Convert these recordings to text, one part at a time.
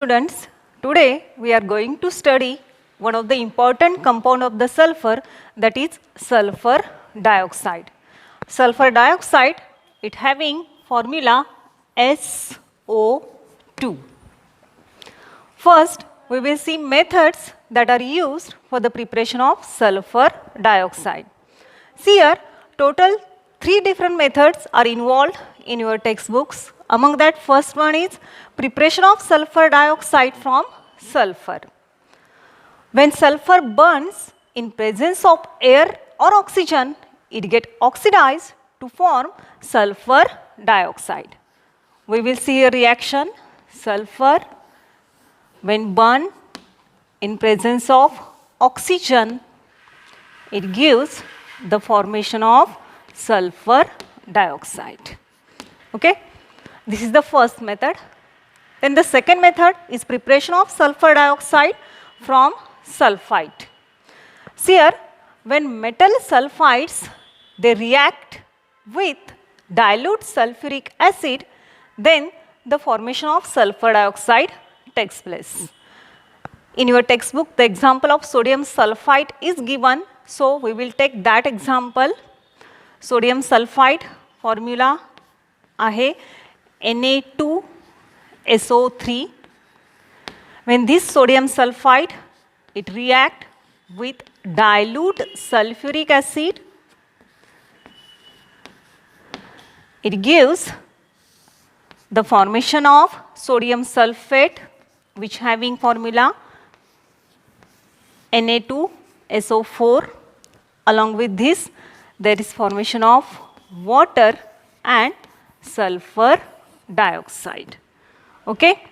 Students, today we are going to study one of the important compound of the sulfur, that is sulfur dioxide. Sulfur dioxide, it having formula SO2. First, we will see methods that are used for the preparation of sulfur dioxide. See here, total 3 different methods are involved in your textbooks. Among that, first one is preparation of sulfur dioxide from sulfur. When sulfur burns in presence of air or oxygen, it gets oxidized to form sulfur dioxide. We will see a reaction. Sulfur, when burned in presence of oxygen, it gives the formation of sulfur dioxide. Okay? This is the first method. Then the second method is preparation of sulfur dioxide from sulfite. See here, when metal sulfides, they react with dilute sulfuric acid, then the formation of sulfur dioxide takes place. In your textbook, the example of sodium sulfite is given, so we will take that example. Sodium sulfite formula आहे Na2SO3. When this sodium sulfide, it react with dilute sulfuric acid, it gives the formation of sodium sulfate, which having formula Na2SO4. Along with this, there is formation of water and sulfur dioxide. Okay?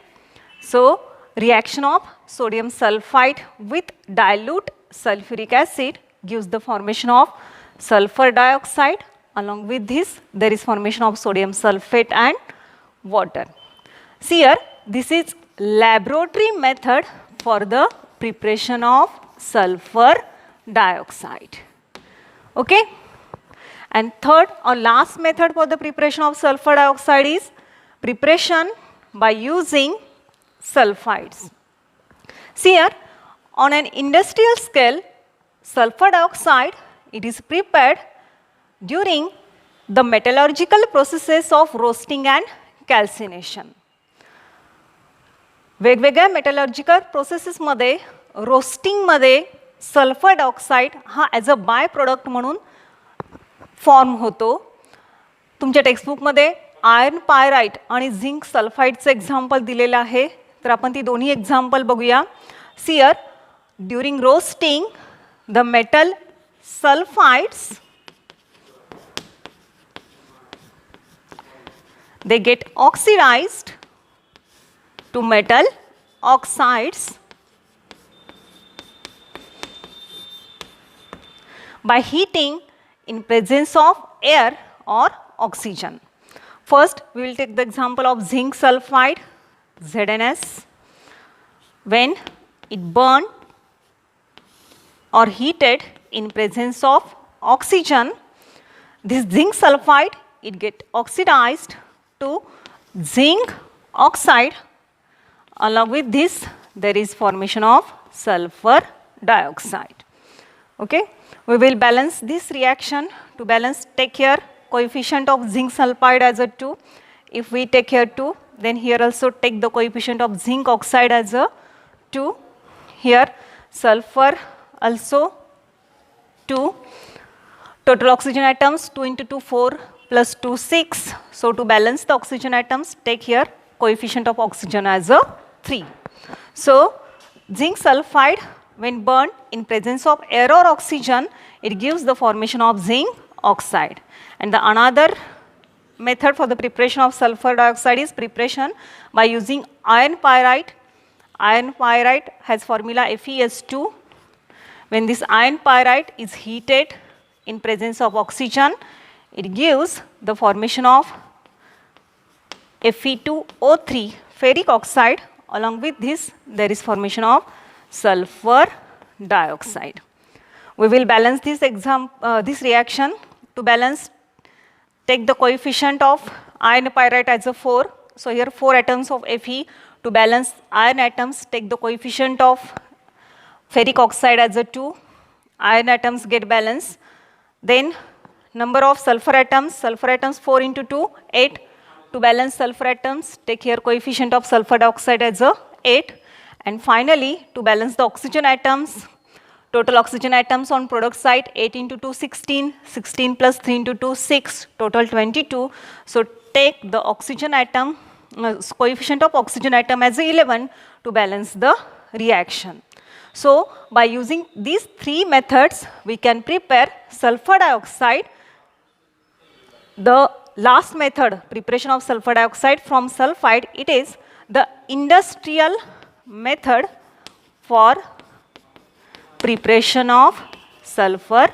So, reaction of sodium sulfite with dilute sulfuric acid gives the formation of sulfur dioxide. Along with this, there is formation of sodium sulfate and water. See here, this is laboratory method for the preparation of sulfur dioxide. Okay? And third or last method for the preparation of sulfur dioxide is preparation by using sulfides. See here, on an industrial scale, sulfur dioxide, it is prepared during the metallurgical processes of roasting and calcination. वेगवेगळ्या metallurgical प्रोसेसेसमध्ये रोस्टिंगमध्ये sulphur dioxide हा as a by product म्हणून form होतो. तुमच्या टेक्स्टबुकमध्ये iron pyrite आणि zinc सल्फाइडचं example दिलेलं आहे, तर आपण ती दोन्ही एक्झाम्पल बघूया. See here, during roasting the metal sulphides they get oxidized to metal oxides by heating in presence of air or oxygen. First, we will take the example of zinc sulfide, ZnS. When it burned or heated in presence of oxygen, this zinc sulfide, it get oxidized to zinc oxide. Along with this, there is formation of sulfur dioxide. Okay, we will balance this reaction. To balance, take here coefficient of zinc sulfide as a 2. If we take here 2, then here also take the coefficient of zinc oxide as a 2. Here sulfur also 2. Total oxygen atoms 2 into 2 4 plus 2 6. So to balance the oxygen atoms, take here coefficient of oxygen as a 3. So zinc sulfide, when burned in presence of air or oxygen, it gives the formation of zinc oxide. And the another method for the preparation of sulfur dioxide is preparation by using iron pyrite. Iron pyrite has formula FeS2. When this iron pyrite is heated in presence of oxygen, it gives the formation of Fe2O3, ferric oxide. Along with this, there is formation of sulfur dioxide. We will balance this reaction. To balance, take the coefficient of iron pyrite as a 4. So here 4 atoms of Fe, To balance iron atoms, take the coefficient of ferric oxide as a 2. Iron atoms get balanced. Then number of sulfur atoms 4 into 2, 8. To balance sulfur atoms, take here coefficient of sulfur dioxide as a 8. And finally, to balance the oxygen atoms, total oxygen atoms on product side 8 into 2, 16, 16 plus 3 into 2, 6, total 22. So take the oxygen atom, coefficient of oxygen atom as 11 to balance the reaction. So by using these three methods, we can prepare sulfur dioxide. The last method, preparation of sulfur dioxide from sulfide, it is the industrial method for preparation of sulfur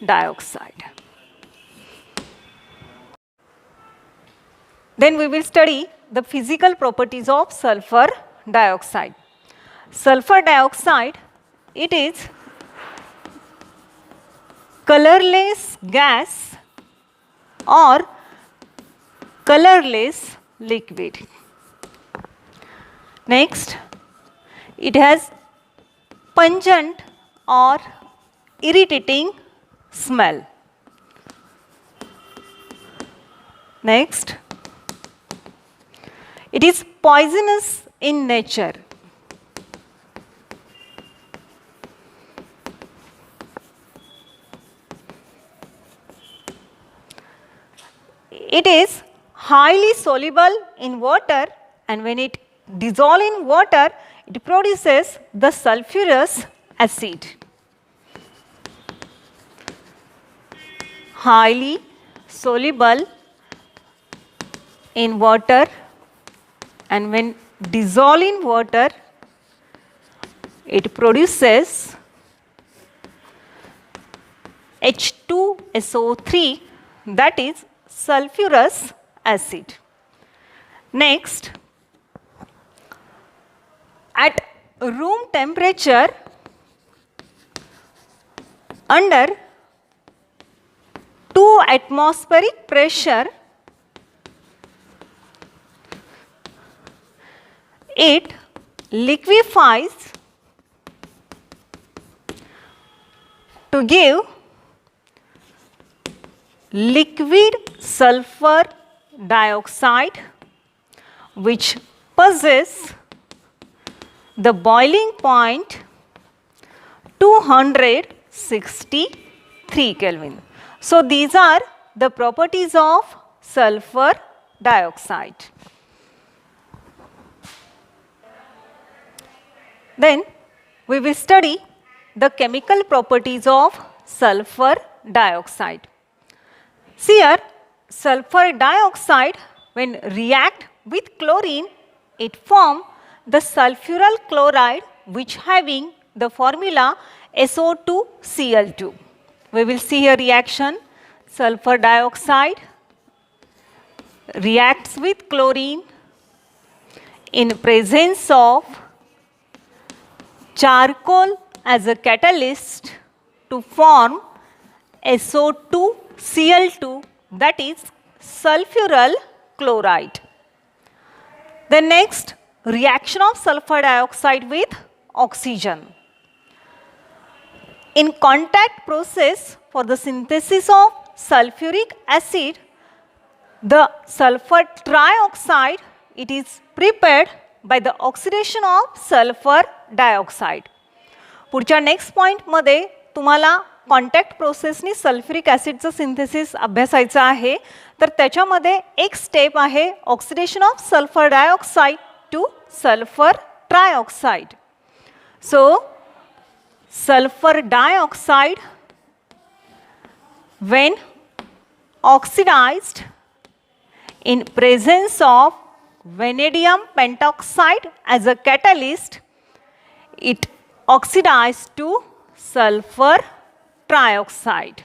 dioxide. Then we will study the physical properties of sulfur dioxide. Sulfur dioxide, it is colorless gas or colorless liquid. Next, it has pungent or irritating smell. Next, it is poisonous in nature. It is highly soluble in water, and when it dissolves in water, it produces the sulfurous acid. Highly soluble in water, and when dissolved in water, it produces H2SO3, that is sulfurous acid. Next, at room temperature, under 2 atmospheric pressure, it liquefies to give liquid sulfur dioxide, which possesses the boiling point 263 Kelvin. So these are the properties of sulfur dioxide. Then we will study the chemical properties of sulfur dioxide. See here, sulfur dioxide, when react with chlorine, it forms the sulfuryl chloride, which having the formula SO2Cl2. We will see here reaction. Sulfur dioxide reacts with chlorine in presence of charcoal as a catalyst to form SO2Cl2, that is sulfuryl chloride. The next, reaction of sulfur dioxide with oxygen. In contact process for the synthesis of sulfuric acid, the sulfur trioxide, it is prepared by the oxidation of sulfur dioxide. पुढच्या next पॉईंटमध्ये तुम्हाला contact प्रोसेसनी sulphuric ॲसिडचं synthesis अभ्यासायचं आहे. तर त्याच्यामध्ये एक स्टेप आहे oxidation of sulphur dioxide to sulphur trioxide. So sulphur dioxide when oxidized in presence of vanadium pentoxide as a catalyst, it oxidized to sulfur trioxide.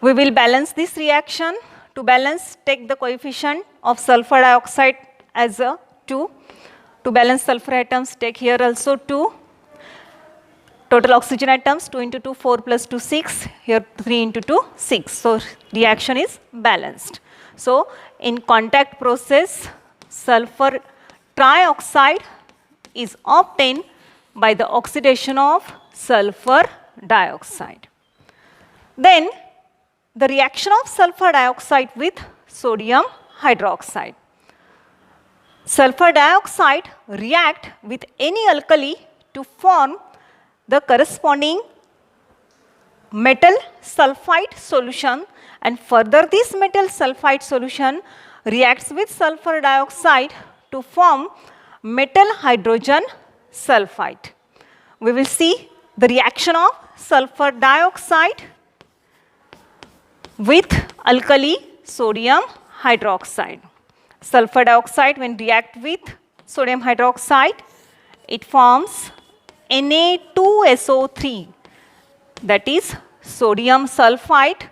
We will balance this reaction. To balance, take the coefficient of sulfur dioxide as a 2. To balance sulfur atoms, take here also 2. Total oxygen atoms 2 into 2, 4 plus 2, 6. Here 3 into 2, 6. So reaction is balanced. So in contact process, sulfur trioxide is obtained by the oxidation of sulfur dioxide. Then the reaction of sulfur dioxide with sodium hydroxide. Sulfur dioxide react with any alkali to form the corresponding metal sulfide solution, and further this metal sulfide solution reacts with sulfur dioxide to form metal hydrogen sulfide. We will see the reaction of sulfur dioxide with alkali sodium hydroxide. Sulfur dioxide, when react with sodium hydroxide, it forms Na2SO3, that is sodium sulfide.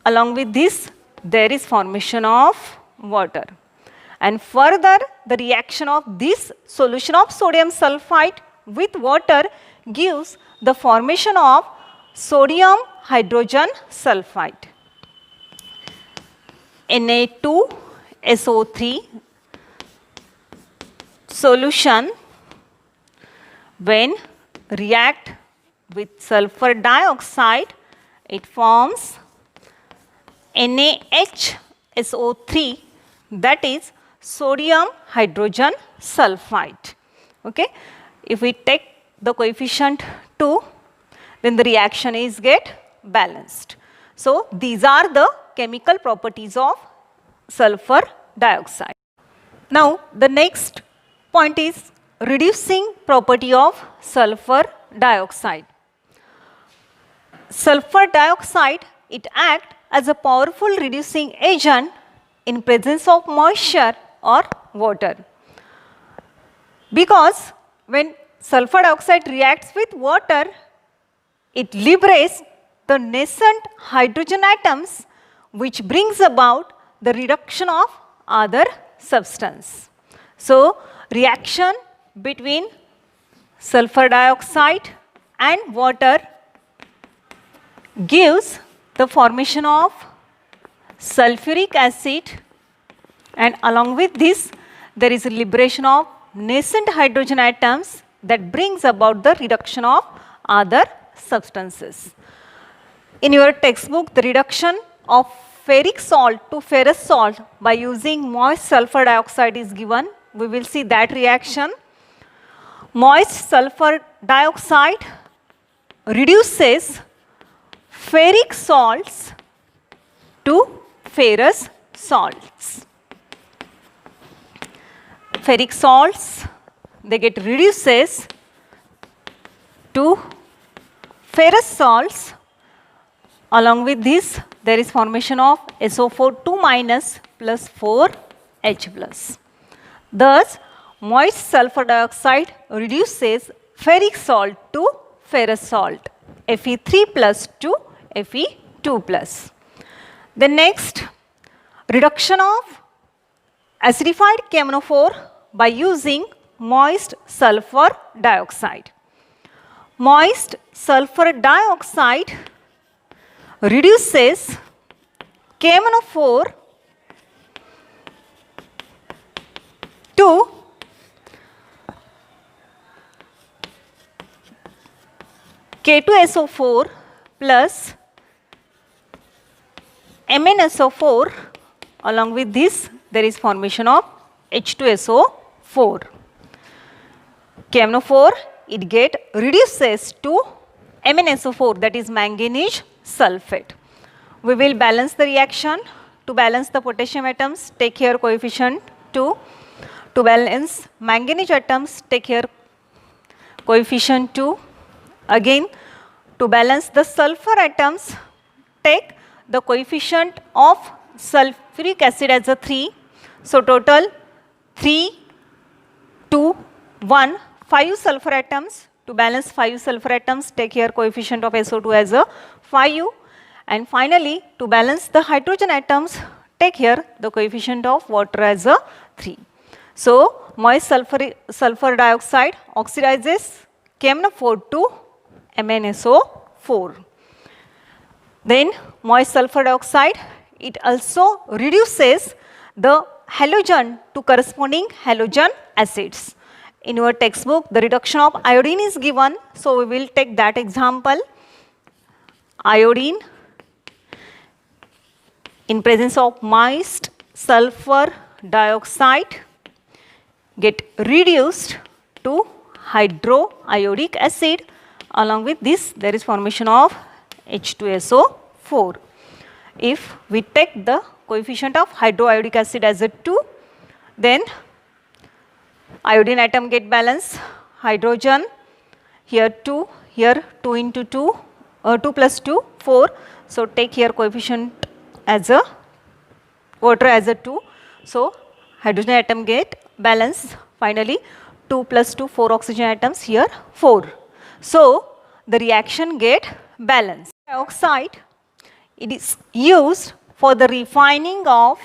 Along with this, there is formation of water. And further, the reaction of this solution of sodium sulfide with water gives the formation of sodium hydrogen sulfide. Na2SO3 solution, when react with sulfur dioxide, it forms NaHSO3, that is sodium hydrogen sulfide. Okay. If we take the coefficient 2, then the reaction is get balanced. So these are the chemical properties of sulfur dioxide. Now the next point is reducing property of sulfur dioxide. Sulfur dioxide, it acts as a powerful reducing agent in presence of moisture or water. Because when sulfur dioxide reacts with water, it liberates the nascent hydrogen atoms, which brings about the reduction of other substance. So reaction between sulfur dioxide and water gives the formation of sulfuric acid, and along with this there is a liberation of nascent hydrogen atoms that brings about the reduction of other substances. In your textbook, the reduction of ferric salt to ferrous salt by using moist sulfur dioxide is given. We will see that reaction. Moist sulfur dioxide reduces ferric salts to ferrous salts. Ferric salts, they get reduces to ferrous salts. Along with this, there is formation of SO4 2 minus plus 4H plus. Thus, moist sulfur dioxide reduces ferric salt to ferrous salt, Fe3 plus to Fe2 plus. The next, reduction of acidified KMnO4 by using moist sulfur dioxide. Moist sulfur dioxide reduces KMnO4 to K2SO4 plus MnSO4. Along with this, there is formation of H2SO4. KMnO4, it get reduces to MnSO4, that is manganese sulfate. We will balance the reaction. To balance the potassium atoms, take here coefficient 2. To balance manganese atoms, take here coefficient 2. Again, to balance the sulfur atoms, take the coefficient of sulfuric acid as a 3. So total 3, 2, 1, 5 sulfur atoms. To balance 5 sulfur atoms, take here coefficient of SO2 as a 5. And finally, to balance the hydrogen atoms, take here the coefficient of water as a 3. So moist sulfur dioxide oxidizes KMnO4 to MnSO4. Then moist sulfur dioxide, it also reduces the halogen to corresponding halogen acids. In your textbook, the reduction of iodine is given. So, we will take that example. Iodine in presence of moist sulfur dioxide get reduced to hydroiodic acid. Along with this, there is formation of H2SO4. If we take the coefficient of hydroiodic acid as a 2, then iodine atom get balance, hydrogen here 2, here 2 into 2, 2 plus 2, 4. So, take here coefficient as a water as a 2. So, hydrogen atom get balance. Finally, 2 plus 2, 4 oxygen atoms, here 4. So, the reaction get balance. Dioxide, it is used for the refining of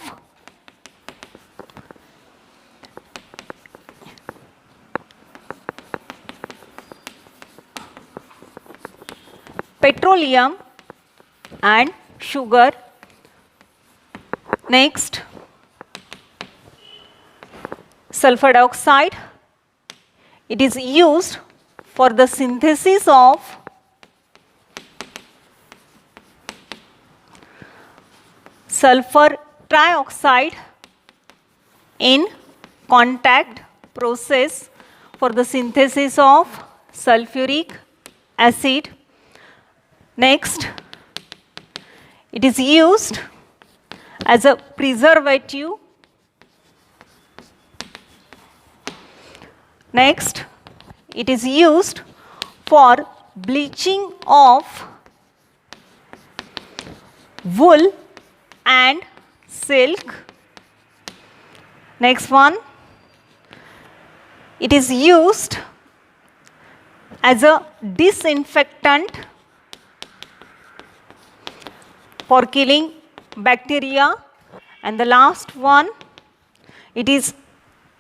petroleum and sugar. Next, sulfur dioxide, it is used for the synthesis of sulfur trioxide in contact process for the synthesis of sulfuric acid. Next, it is used as a preservative. Next, it is used for bleaching of wool and silk. Next one, it is used as a disinfectant for killing bacteria. And the last one, it is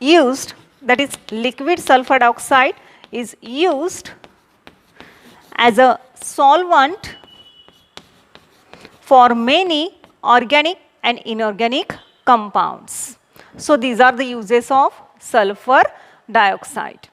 used, that is liquid sulfur dioxide is used as a solvent for many organic and inorganic compounds. So, these are the uses of sulfur dioxide.